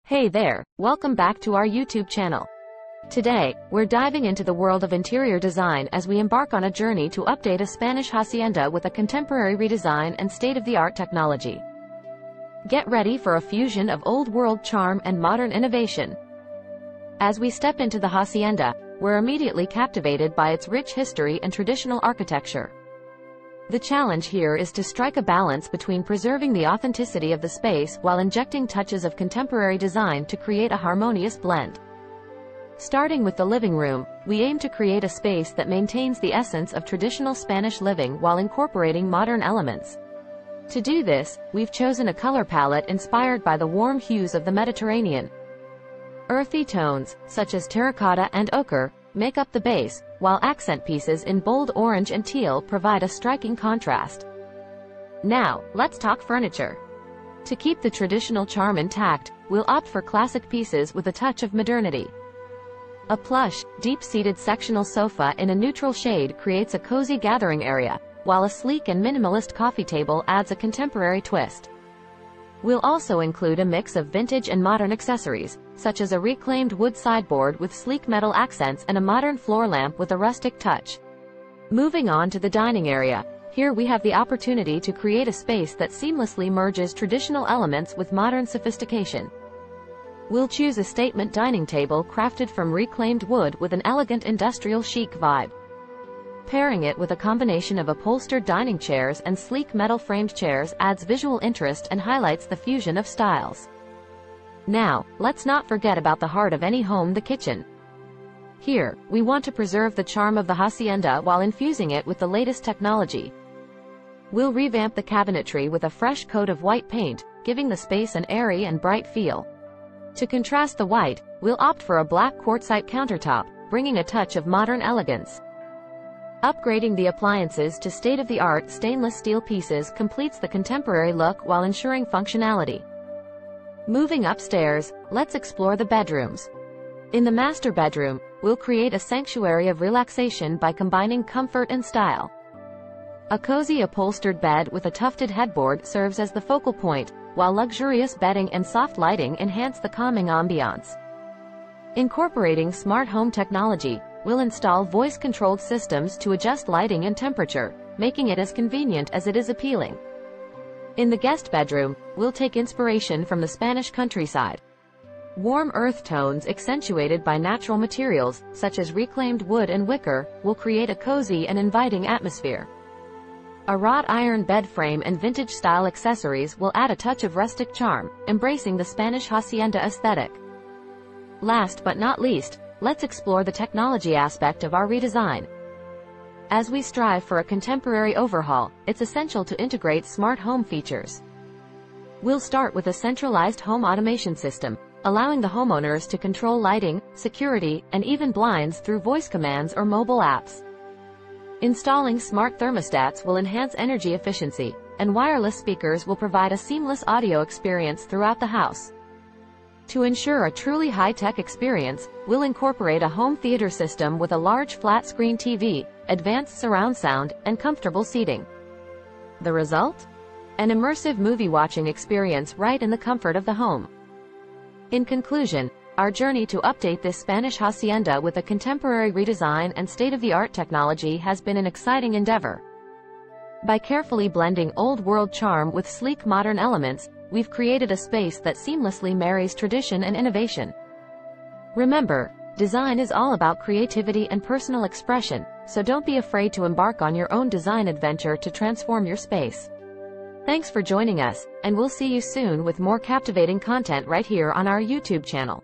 Hey there, welcome back to our YouTube channel. Today, we're diving into the world of interior design as we embark on a journey to update a Spanish hacienda with a contemporary redesign and state-of-the-art technology. Get ready for a fusion of old-world charm and modern innovation. As we step into the hacienda, we're immediately captivated by its rich history and traditional architecture. The challenge here is to strike a balance between preserving the authenticity of the space while injecting touches of contemporary design to create a harmonious blend. Starting with the living room, we aim to create a space that maintains the essence of traditional Spanish living while incorporating modern elements. To do this, we've chosen a color palette inspired by the warm hues of the Mediterranean. Earthy tones, such as terracotta and ochre, make up the base, while accent pieces in bold orange and teal provide a striking contrast. Now, let's talk furniture. To keep the traditional charm intact, we'll opt for classic pieces with a touch of modernity. A plush, deep-seated sectional sofa in a neutral shade creates a cozy gathering area, while a sleek and minimalist coffee table adds a contemporary twist. We'll also include a mix of vintage and modern accessories, such as a reclaimed wood sideboard with sleek metal accents and a modern floor lamp with a rustic touch. Moving on to the dining area, here we have the opportunity to create a space that seamlessly merges traditional elements with modern sophistication. We'll choose a statement dining table crafted from reclaimed wood with an elegant industrial chic vibe. Pairing it with a combination of upholstered dining chairs and sleek metal-framed chairs adds visual interest and highlights the fusion of styles. Now, let's not forget about the heart of any home, the kitchen. Here, we want to preserve the charm of the hacienda while infusing it with the latest technology. We'll revamp the cabinetry with a fresh coat of white paint, giving the space an airy and bright feel. To contrast the white, we'll opt for a black quartzite countertop, bringing a touch of modern elegance. Upgrading the appliances to state-of-the-art stainless steel pieces completes the contemporary look while ensuring functionality. Moving upstairs, let's explore the bedrooms. In the master bedroom, we'll create a sanctuary of relaxation by combining comfort and style. A cozy upholstered bed with a tufted headboard serves as the focal point, while luxurious bedding and soft lighting enhance the calming ambiance. Incorporating smart home technology, we'll install voice-controlled systems to adjust lighting and temperature, making it as convenient as it is appealing. In the guest bedroom, we'll take inspiration from the Spanish countryside. Warm earth tones accentuated by natural materials, such as reclaimed wood and wicker, will create a cozy and inviting atmosphere. A wrought iron bed frame and vintage-style accessories will add a touch of rustic charm, embracing the Spanish hacienda aesthetic. Last but not least, let's explore the technology aspect of our redesign. As we strive for a contemporary overhaul, it's essential to integrate smart home features. We'll start with a centralized home automation system, allowing the homeowners to control lighting, security, and even blinds through voice commands or mobile apps. Installing smart thermostats will enhance energy efficiency, and wireless speakers will provide a seamless audio experience throughout the house. To ensure a truly high-tech experience, we'll incorporate a home theater system with a large flat-screen TV, advanced surround sound, and comfortable seating. The result? An immersive movie-watching experience right in the comfort of the home. In conclusion, our journey to update this Spanish hacienda with a contemporary redesign and state-of-the-art technology has been an exciting endeavor. By carefully blending old-world charm with sleek modern elements, we've created a space that seamlessly marries tradition and innovation. Remember, design is all about creativity and personal expression, so don't be afraid to embark on your own design adventure to transform your space. Thanks for joining us, and we'll see you soon with more captivating content right here on our YouTube channel.